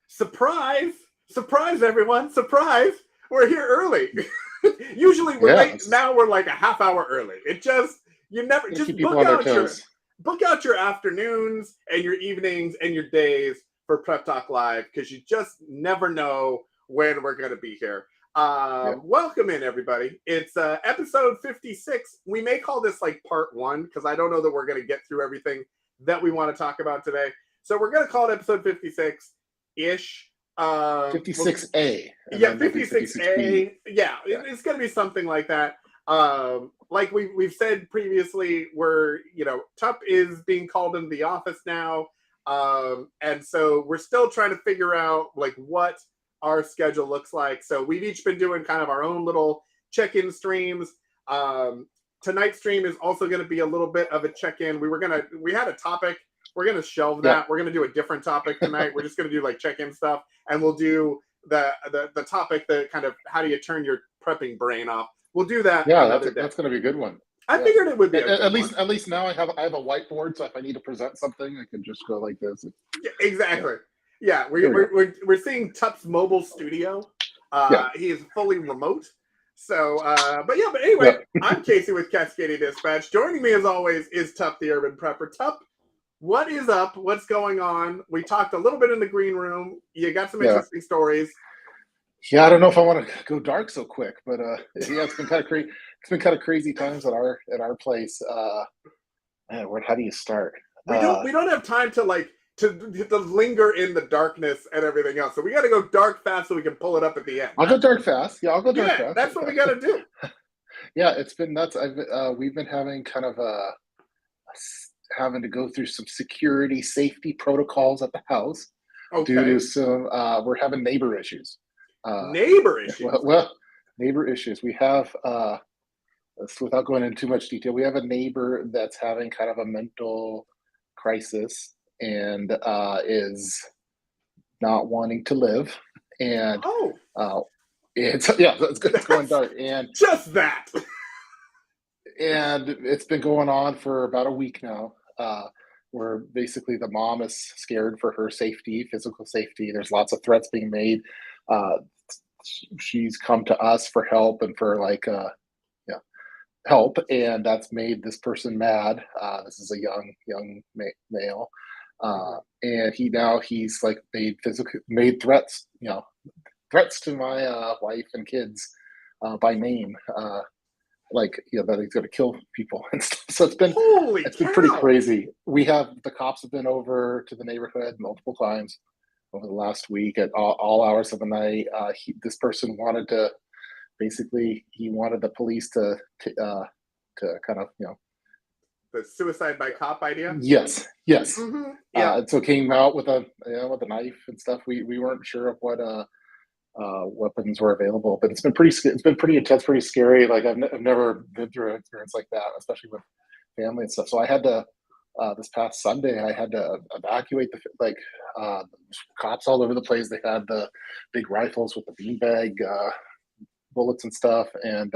Surprise! Surprise, everyone! Surprise! We're here early. Usually we're late. Now we're like a half hour early. It just just book out your afternoons and your evenings and your days for Prep Talk Live, because you just never know when we're going to be here. Welcome in, everybody. It's episode 56. We may call this like part one, because I don't know that we're going to get through everything that we want to talk about today. So we're going to call it episode 56-ish. 56A. Yeah, 56A. Yeah, it's going to be something like that. Like we've said previously, Tup is being called into the office now. And so we're still trying to figure out like what our schedule looks like. So we've each been doing kind of our own little check-in streams. Tonight's stream is also going to be a little bit of a check-in. We had a topic. We're going to shelve that. Yeah. We're going to do a different topic tonight. We're just going to do like check-in stuff, and we'll do the topic that kind of how do you turn your prepping brain off. We'll do that. Yeah, that's going to be a good one. I figured it would be at least now I have a whiteboard, so if I need to present something, I can just go like this. Yeah, exactly. Yeah, we're seeing Tup's mobile studio. He is fully remote. So, but anyway, I'm Casey with Cascadia Dispatch. Joining me as always is Tup, the Urban Prepper. Tup, what is up? What's going on? We talked a little bit in the green room. You got some interesting stories. Yeah, I don't know if I want to go dark so quick, but it's been kind of crazy. It's been kind of crazy times at our place. Man, how do you start? We don't have time to linger in the darkness and everything else. So we got to go dark fast so we can pull it up at the end. I'll go dark fast. Yeah, I'll go dark fast. That's what we got to do. Yeah, it's been nuts. We've been having kind of having to go through some security safety protocols at the house due to some we're having neighbor issues. Neighbor issues. Well, neighbor issues. We have without going into too much detail, we have a neighbor that's having kind of a mental crisis and is not wanting to live, and it's going dark, and just that. And it's been going on for about a week now, where basically the mom is scared for her safety, physical safety. There's lots of threats being made. She's come to us for help and for help, and that's made this person mad. This is a young male, and he's like made threats, threats to my wife and kids by name. That he's going to kill people and stuff. So it's been pretty crazy. The cops have been over to the neighborhood multiple times over the last week at all hours of the night. This person wanted the police to kind of the suicide by cop idea. Yes. Mm-hmm. Yeah. And so came out with a knife and stuff. We weren't sure of what weapons were available, but it's been pretty intense, pretty scary. Like I've never been through an experience like that, especially with family and stuff. So I had to this past Sunday I had to evacuate the cops all over the place. They had the big rifles with the beanbag bullets and stuff, and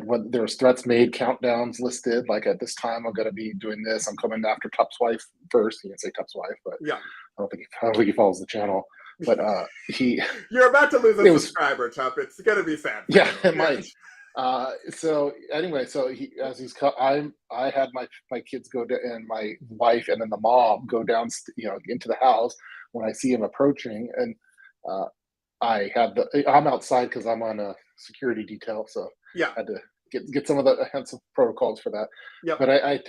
when there was threats made, countdowns listed, like at this time I'm going to be doing this. I'm coming after Tup's wife first. He didn't say Tup's wife, but yeah, I don't think he follows the channel. But you're about to lose a subscriber, Tup. It's gonna be sad. Yeah, it might. So anyway, I had my kids go to, and my wife and then the mom go down, into the house when I see him approaching, and I'm outside because I'm on a security detail, so I had to get some protocols for that. Yeah. But I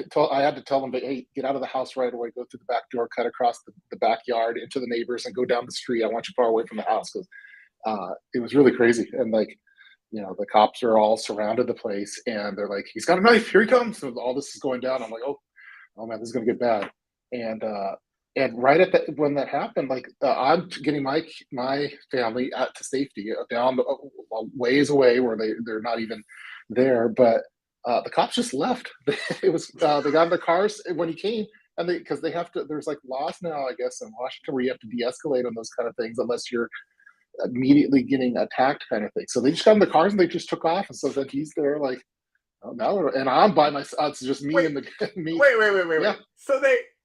had to tell them, hey, get out of the house right away, go through the back door, cut across the backyard into the neighbors, and go down the street. I want you far away from the house, because it was really crazy. And the cops are all surrounded the place, and they're like, he's got a knife, here he comes. So all this is going down. I'm like, oh man, this is gonna get bad. And And right at that when that happened, like I'm getting my family out to safety down ways away where they're not even there, but the cops just left. It was they got in the cars when he came, and they because they have to. There's like laws now, I guess, in Washington where you have to de-escalate on those kind of things unless you're immediately getting attacked, kind of thing. So they just got in the cars and they just took off, and so then he's there like, oh, now, and I'm by myself. It's just me Wait, and the me. wait. Yeah.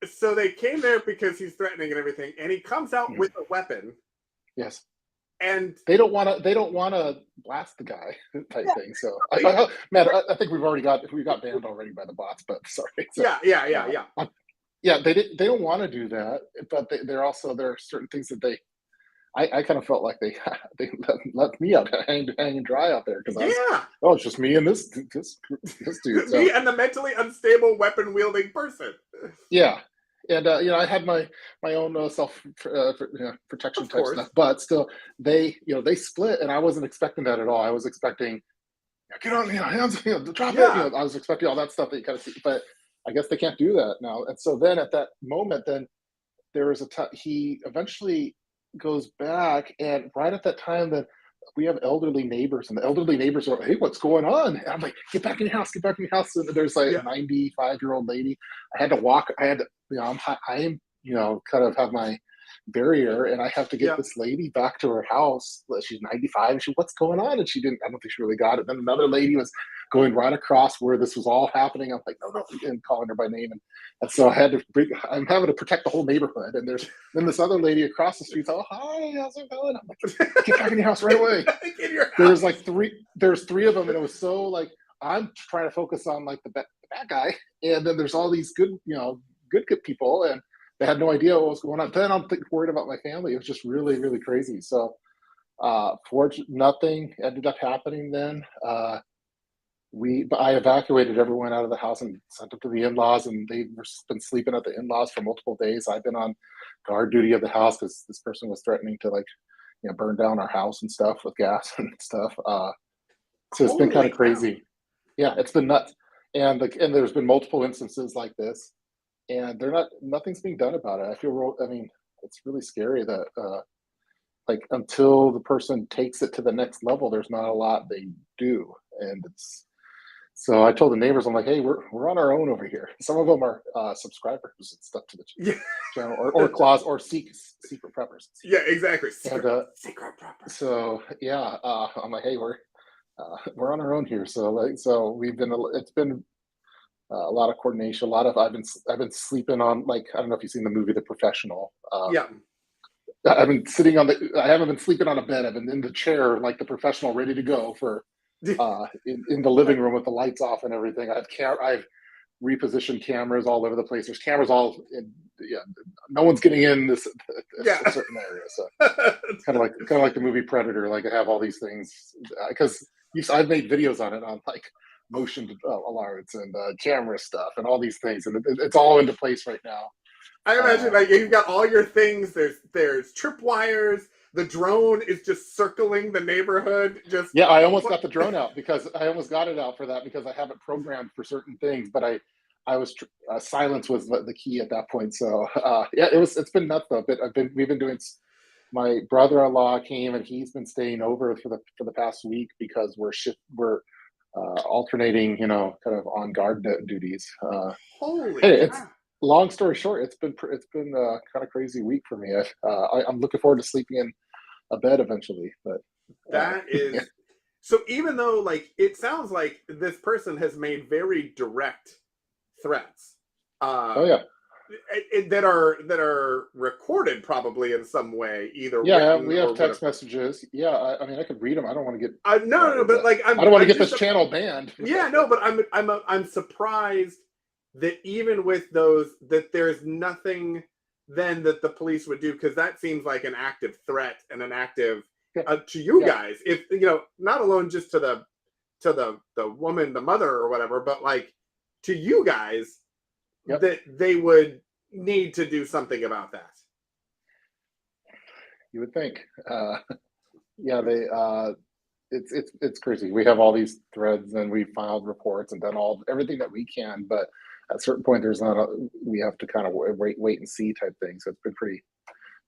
So they came there because he's threatening and everything, and he comes out with a weapon, Yes. and They don't want to. They don't want to blast the guy type yeah, thing. So, they, Matt, I think we got banned already by the bots. But sorry. So, uh, yeah. yeah, they don't want to do that. But they're also there are certain things that I kind of felt like they they left me out hanging dry out there because I was Yeah, it's just me and this dude. me So and the mentally unstable weapon wielding person. yeah, and I had my own self protection Of type stuff, course. but still they split, and I wasn't expecting that at all. I was expecting get on hands, drop it. Yeah. I was expecting all that stuff that you kind of see, but I guess they can't do that now. And so then at that moment, then there was he eventually goes back, and right at that time that we have elderly neighbors, and the elderly neighbors are, hey, what's going on? And I'm like, get back in your house, get back in your house. And there's like a Yeah. 95-year-old lady. I had to walk. I had to, I am, kind of have my barrier, and I have to get Yeah. this lady back to her house. She's 95, and what's going on? And she didn't. I don't think she really got it. Then another lady was going right across where this was all happening. I'm like, no, and calling her by name, and so I had to I'm having to protect the whole neighborhood. And there's then this other lady across the street. Oh, hi, how's it going? I'm like, get back in your house right away. In your There's house. like there's three of them, and it was so like I'm trying to focus on like the bad guy, and then there's all these good, good people, and they had no idea what was going on. Then I'm worried about my family. It was just really, really crazy. So, fortunately, nothing ended up happening then. But I evacuated everyone out of the house and sent them to the in-laws, and they've been sleeping at the in-laws for multiple days. I've been on guard duty of the house because this person was threatening to burn down our house and stuff with gas and stuff. So it's been kind Holy of cow. crazy. Yeah, it's been nuts. And there's been multiple instances like this, and nothing's being done about it. I mean, it's really scary that like until the person takes it to the next level, there's not a lot they do, and it's so I told the neighbors, I'm like, hey, we're on our own over here. Some of them are subscribers and stuff to the Yeah. channel, or claws, or secret preppers. Yeah, exactly. And Secret proper. so yeah, I'm like, hey, we're on our own here. So it's been a lot of coordination. A lot of I've been sleeping on, like, I don't know if you've seen the movie The Professional. Yeah. I've been sitting I haven't been sleeping on a bed. I've been in the chair like The Professional, ready to go for in the living room with the lights off and everything. I've repositioned cameras all over the place. There's cameras all in, yeah. No one's getting in this Yeah. a certain area. So kind of like the movie Predator. Like I have all these things because I've made videos on it on like motion alerts and camera stuff and all these things, and it's all into place right now. I imagine like you've got all your things. There's tripwires. The drone is just circling the neighborhood. Just Yeah, I almost got the drone out because I almost got it out for that because I have it programmed for certain things, but I was silence was the key at that point. So yeah, it's been nuts though. But we've been doing. My brother-in-law came and he's been staying over for the past week because we're alternating, kind of on guard duties. holy Hey, it's cow. long story short, it's been kind of crazy week for me. I'm looking forward to sleeping in a bed eventually, but That yeah. is so. Even though like it sounds like this person has made very direct threats. Oh Um, yeah, that are recorded probably in some way, either yeah. written We have or text whatever. messengers. Yeah, I mean, I could read them. I don't want to get No, but like I don't want to I'm get just this channel banned. yeah, no, but I'm surprised that even with those that there's nothing then that the police would do because that seems like an active threat and an active Yeah, to you yeah, guys. If not alone just to the woman, the mother or whatever, but like to you guys yep. that they would need to do something about that. You would think. Yeah, they. It's crazy. We have all these threads and we filed reports and done everything that we can, but at a certain point, we have to kind of wait and see type thing. So it's been pretty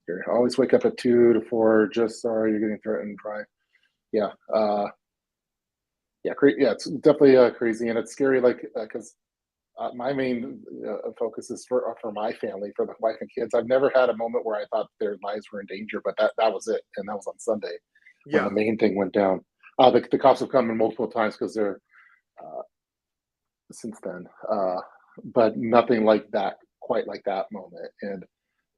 scary. I always wake up at 2 to 4, just sorry, you're getting threatened, try. Yeah. Yeah, it's definitely crazy, and it's scary, like, because my main focus is for my family, for the wife and kids. I've never had a moment where I thought their lives were in danger, but that was it, and that was on Sunday when the Yeah. main thing went down. The cops have come in multiple times because they're uh, since then, but nothing like that, quite like that moment. And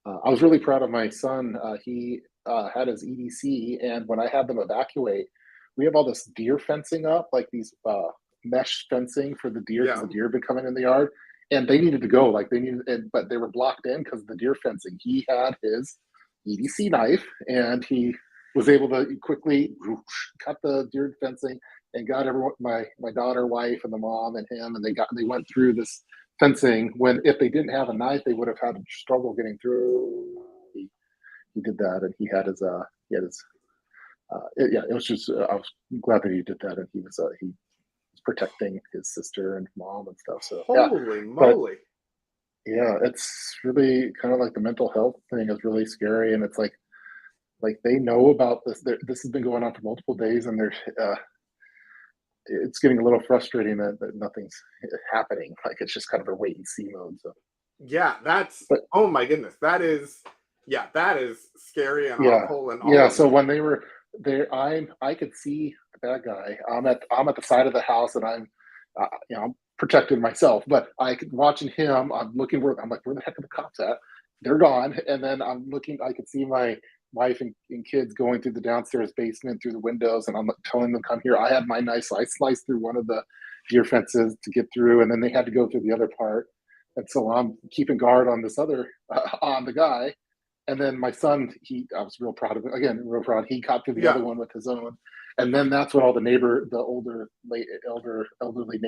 I was really proud of my son. He had his EDC, and when I had them evacuate, we have all this deer fencing up, like these mesh fencing for the deer because Yeah. the deer have been coming in the yard, and they needed to go. Like but they were blocked in because of the deer fencing. He had his EDC knife, and he was able to quickly cut the deer fencing and got everyone, my daughter, wife, and the mom and him, and they went through this fencing. When if they didn't have a knife, they would have had struggle getting through. He did that, and he had his yeah. It was just I was glad that he did that, and he was protecting his sister and mom and stuff. So yeah, Holy but moly. yeah, it's really kind of like the mental health thing is really scary, and it's like they know about this. This has been going on for multiple days, and it's getting a little frustrating that nothing's happening. Like it's just kind of a wait and see mode. So, Yeah, that's, but oh my goodness. That is, yeah, that is scary and yeah, awful and all yeah. of So the, when they were there, I could see the bad guy. I'm at the side of the house, and I'm protecting myself. But I could watching him. I'm looking where I'm like, where the heck are the cops at? They're gone. And then I'm looking. I could see my wife and kids going through the downstairs basement through the windows, and I'm telling them come here. I had my knife, so I sliced through one of the deer fences to get through, and then they had to go through the other part. And so I'm keeping guard on this other on the guy, and then my son, I was real proud of him. Again, real proud. He got through the yeah. other one with his own, and then that's when all the older, elderly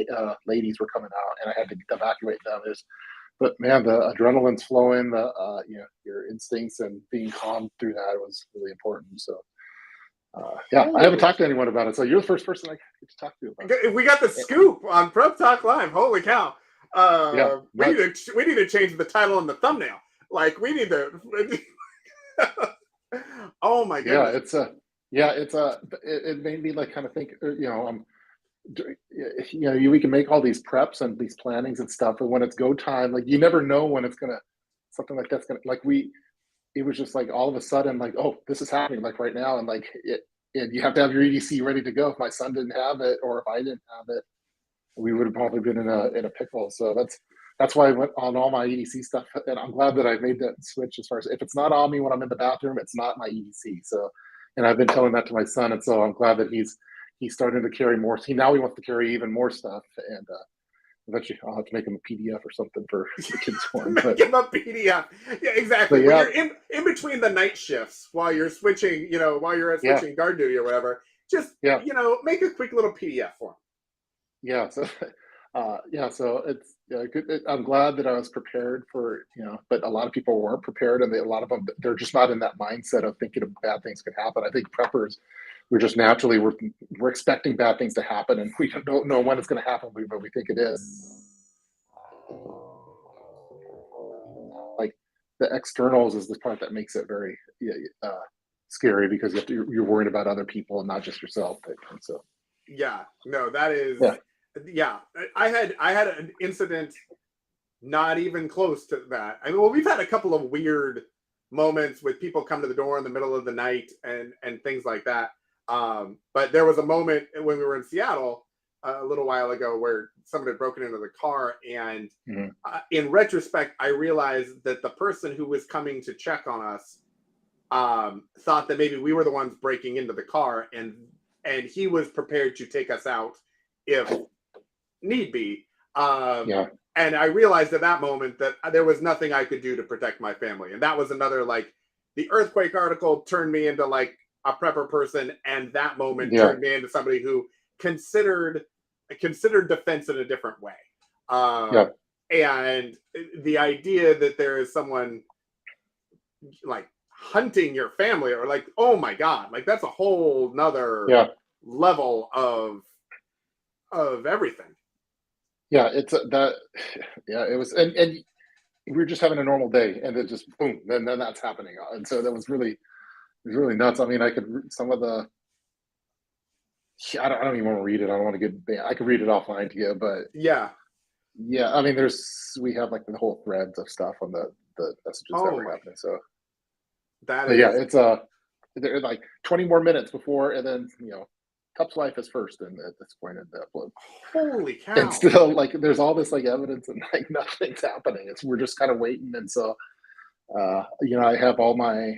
ladies were coming out, and I had to evacuate them. But man, the adrenaline's flowing. Your instincts and being calm through that was really important. So, yeah, I haven't Holy. talked to anyone about it. So you're the first person I get to talk to about We got the it. scoop on Prep Talk Live. Holy cow. Yeah, nuts. We need to change the title and the thumbnail. Like we need to oh my Yeah, goodness. it made me like kind of think. We can make all these preps and these plannings and stuff, but when it's go time, like you never know when it's gonna something like that's gonna like we. It was just like all of a sudden, like, oh, this is happening like right now, and like and you have to have your EDC ready to go. If my son didn't have it, or if I didn't have it, we would have probably been in a pickle. So that's why I went on all my EDC stuff, and I'm glad that I made that switch. As far as if it's not on me when I'm in the bathroom, it's not my EDC. So, and I've been telling that to my son, and so I'm glad that he's starting to carry more. He wants to carry even more stuff, and eventually I'll have to make him a PDF or something for the kids one. Make him a PDF. Yeah, But exactly. When yeah, you're in between the night shifts while you're switching, while you're yeah, switching guard duty or whatever, just yeah. make a quick little PDF for him. Yeah, so yeah, so it's good. I'm glad that I was prepared for, but a lot of people weren't prepared, and a lot of them they're just not in that mindset of thinking of bad things could happen. I think preppers, we're just naturally we're expecting bad things to happen, and we don't know when it's going to happen, but we think it is. Like the externals is the part that makes it very scary because you're worried about other people and not just yourself. And so Yeah, no, that is, yeah, yeah. I had an incident not even close to that. I mean, well, we've had a couple of weird moments with people come to the door in the middle of the night and things like that. But there was a moment when we were in Seattle a little while ago where someone had broken into the car, and mhm. in retrospect, I realized that the person who was coming to check on us thought that maybe we were the ones breaking into the car, and he was prepared to take us out if need be. Yeah, And I realized at that moment that there was nothing I could do to protect my family. And that was another, like, the earthquake article turned me into like a prepper person. And that moment yeah, turned me into somebody who considered defense in a different way. yeah, And the idea that there is someone like hunting your family, or like, oh my God, like that's a whole nother yeah. level of everything. Yeah, it's that. Yeah, it was, and we were just having a normal day, and then just boom, then that's happening, and so that was really nuts. I mean, I could some of the. I don't even want to read it. I don't want to get. I could read it offline to you, but Yeah. yeah, I mean, we have like the whole threads of stuff on the messages that Oh were my, happening. So, that but yeah, is it's they're like 20 more minutes before, and then Tup's life is first, and at this point in the upload, holy and cow. still like there's all this like evidence and like nothing's happening. It's we're just kind of waiting, and so I have all my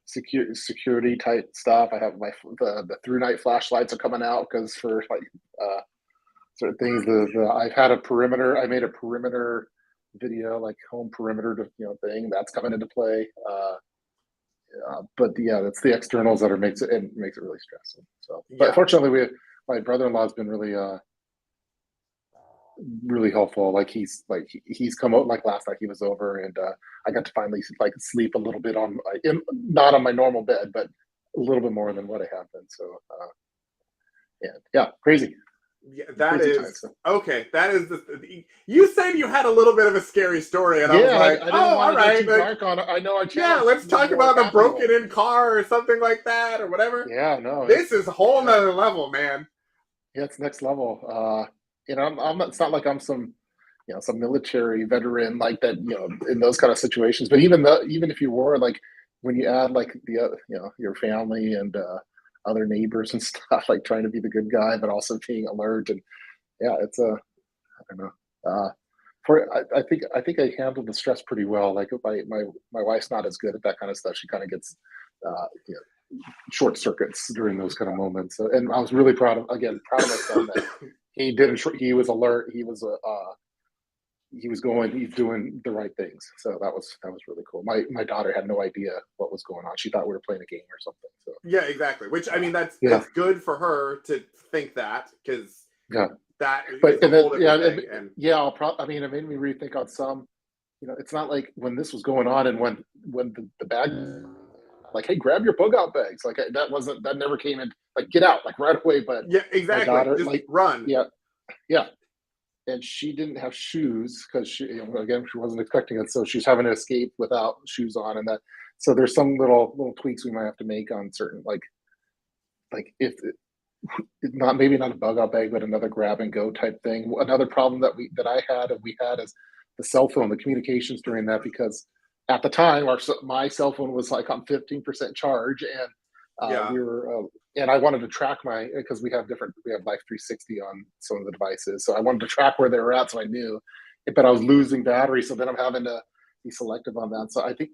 security type stuff. I have the through night flashlights are coming out because for like sort of things. I've had a perimeter. I made a perimeter video, like home perimeter thing that's coming into play. But yeah, that's the externals that makes it really stressful. So, but Yeah. fortunately, my brother-in-law has been really helpful. Like he's come out like last night he was over, and I got to finally like sleep a little bit not on my normal bed, but a little bit more than what I have been. So yeah, Yeah, that crazy times. is So. okay. That is you said you had a little bit of a scary story, and I was Yeah, like, I didn't oh, want all to go right, too like, dark on it. I know our yeah, channel's let's talk more about the casual. broken in car or something like that or whatever. Yeah, no, This is a whole yeah, nother level, man. yeah, it's next level. I'm not, it's not like I'm some military veteran like that, in those kind of situations. But even if you were like, when you add like your family and other neighbors and stuff, like trying to be the good guy, but also being alert and yeah, it's a I don't know. I think I handled the stress pretty well. Like my wife's not as good at that kind of stuff. She kind of gets uh, you know, short circuits during those kind of moments. So, and I was really proud of my son that he didn't. He was alert. He's doing the right things. So that was really cool. My daughter had no idea what was going on. She thought we were playing a game or something. So Yeah, exactly. Which I mean, that's yeah, it's good for her to think that because yeah. that But is a and then whole yeah, different thing. And yeah. I mean, it made me rethink on some. It's not like when this was going on and when the bag like, hey, grab your bug out bags. Like that never came in. Like get out like right away. But yeah, my exactly. daughter, Just like run. yeah, yeah, and she didn't have shoes because again she wasn't expecting it, so she's having to escape without shoes on, and that. So there's some little tweaks we might have to make on certain like if not maybe not a bug out bag, but another grab and go type thing. Another problem that I had and we had is the cell phone, the communications during that because at the time my cell phone was like on 15% charge and Yeah. we were and I wanted to track my because we have Life 360 on some of the devices, so I wanted to track where they were at so I knew, but I was losing battery, so then I'm having to be selective on that. So I think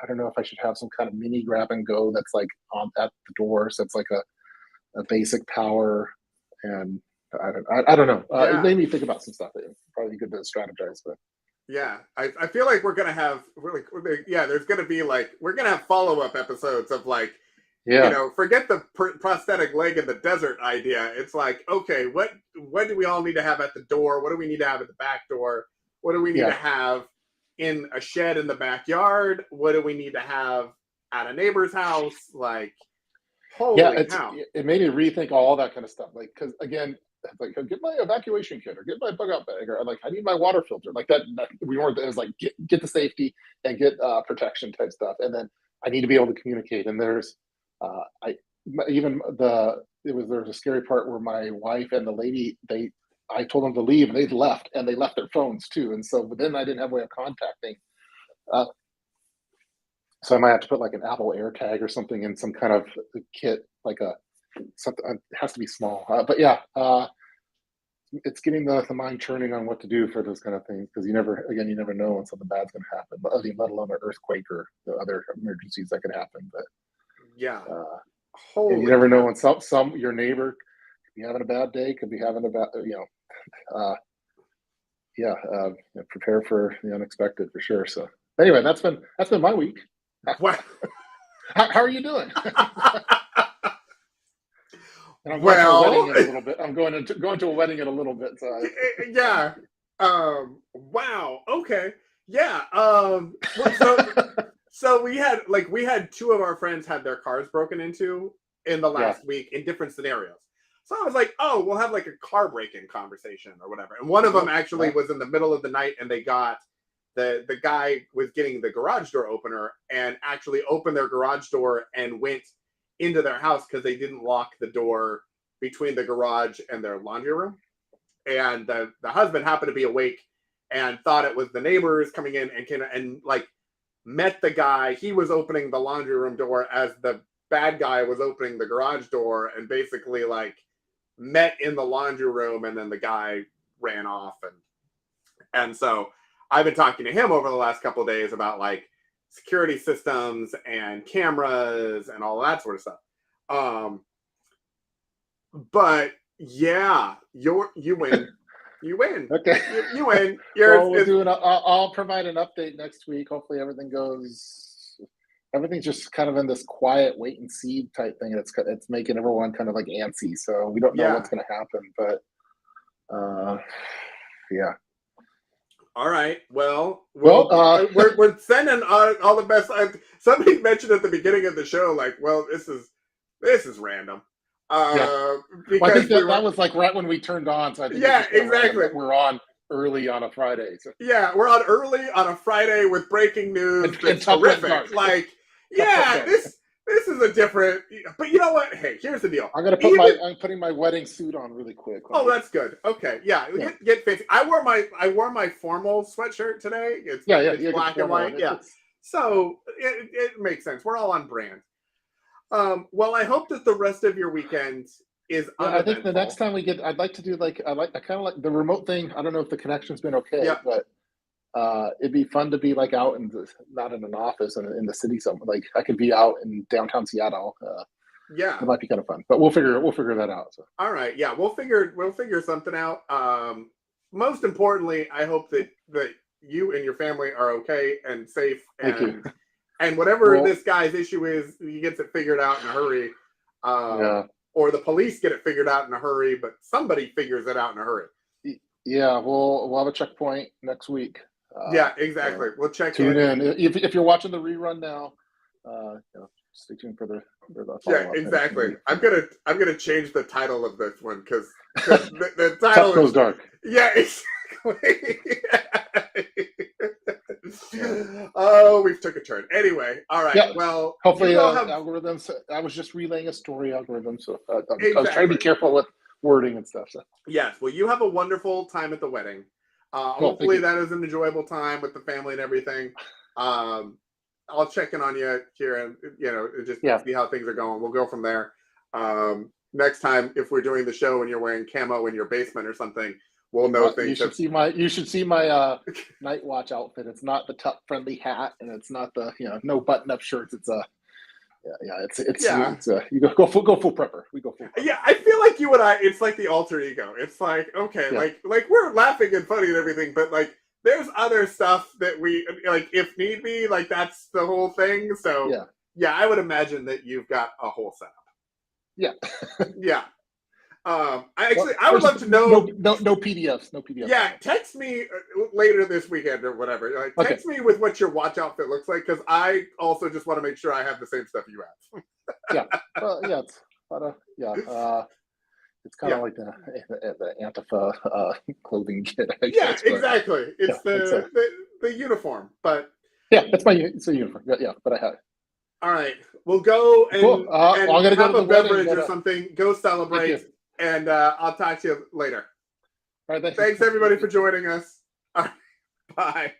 I don't know if I should have some kind of mini grab and go that's like on at the door, so it's like a basic power, and I don't know. It Yeah. made me think about some stuff. It's probably good to strategize, but Yeah, I feel like we're gonna have really yeah. There's gonna be like we're gonna have follow up episodes of like yeah, forget the prosthetic leg in the desert idea. It's like okay, what do we all need to have at the door? What do we need to have at the back door? What do we need to yeah, have in a shed in the backyard? What do we need to have at a neighbor's house? Like yeah. holy cow! It made me rethink all that kind of stuff. Like because again, like get my evacuation kit or get my bug out bag or like I need my water filter. Like that we weren't. It was like get the safety and get protection type stuff, and then I need to be able to communicate. And I even there was a scary part where my wife and the lady I told them to leave and they left and they left their phones too, and so but then I didn't have a way of contacting. Uh, so I might have to put like an Apple AirTag or something in some kind of kit, like a something. It has to be small, but yeah, it's getting the mind churning on what to do for those kind of things because you never know when something bad's going to happen. But I mean, let alone an earthquake or the other emergencies that could happen. But Yeah, and you holy never know cow! when your neighbor could be having a bad day, could be having a bad, uh, yeah, prepare for the unexpected for sure. So anyway, that's been my week. Well, How are you doing? And I'm going to a wedding well, in a little bit. I'm going to a wedding in a little bit. So yeah. Wow. Okay. Yeah. Well, so we had two of our friends had their cars broken into in the yeah, last week in different scenarios. So I was like, oh, we'll have like a car break-in conversation or whatever. And one of them actually was in the middle of the night, and they got the guy was getting the garage door opener and actually opened their garage door and went into their house because they didn't lock the door between the garage and their laundry room. And the husband happened to be awake and thought it was the neighbors coming in and like met the guy. He was opening the laundry room door as the bad guy was opening the garage door, and basically like met in the laundry room, and then the guy ran off. And so I've been talking to him over the last couple of days about like security systems and cameras and all that sort of stuff. But yeah, you win. You win. Okay. You win. I'll provide an update next week. Hopefully everything's just kind of in this quiet wait and see type thing. It's making everyone kind of like antsy. So we don't know what's going to happen, but yeah. All right. Well, we're sending all the best. Somebody mentioned at the beginning of the show, like, well, this is random. Because I think that was like right when we turned on. So I think exactly. We're on early on a Friday. So. Yeah, we're on early on a Friday with breaking news. It's terrific. Like, this is a different. But you know what? Hey, here's the deal. I'm putting my wedding suit on really quick. Oh, that's good. Okay, get fancy. I wore my formal sweatshirt today. It's black and white. So it makes sense. We're all on brand. Well, I hope that the rest of your weekend is uneventful. I think the next time I'd like to do I kind of like the remote thing. I don't know if the connection's been okay, but it'd be fun to be like out and not in an office and in the city somewhere. Like I could be out in downtown Seattle. It might be kind of fun, but we'll figure that out. So. All right, we'll figure something out. Most importantly, I hope that you and your family are okay and safe. Thank you. And whatever this guy's issue is, he gets it figured out in a hurry. Or the police get it figured out in a hurry, but somebody figures it out in a hurry. Yeah, we'll have a checkpoint next week. Exactly. We'll check tune in. If you're watching the rerun now, stay tuned for the follow-up. Exactly. I'm gonna change the title of this one because the title goes dark. Yeah, exactly. Oh, we've took a turn. Anyway, all right. Yeah, well, hopefully algorithms. I was just relaying a story algorithm, so I was trying to be careful with wording and stuff. So yes, well, you have a wonderful time at the wedding. Hopefully that is an enjoyable time with the family and everything. I'll check in on you here and just see how things are going. We'll go from there. Next time, if we're doing the show and you're wearing camo in your basement or something, we'll know things. You should see my night watch outfit. It's not the tuck friendly hat, and it's not the no button up shirts. It's you go full prepper. We go full prepper. Yeah, I feel like you and I. It's like the alter ego. It's like like we're laughing and funny and everything, but like there's other stuff that we like if need be. Like that's the whole thing. So I would imagine that you've got a whole setup. Yeah. Yeah. I would love to know. No PDFs. No PDFs. Yeah, text me later this weekend or whatever. Text me with what your watch outfit looks like because I also just want to make sure I have the same stuff you have. It's kind of like the Antifa clothing kit. Exactly. It's the uniform, but it's a uniform. Yeah, but I have it. All right, we'll go and, and have a beverage or something. Go celebrate, and I'll talk to you later. All right, thanks everybody for joining us. All right, bye.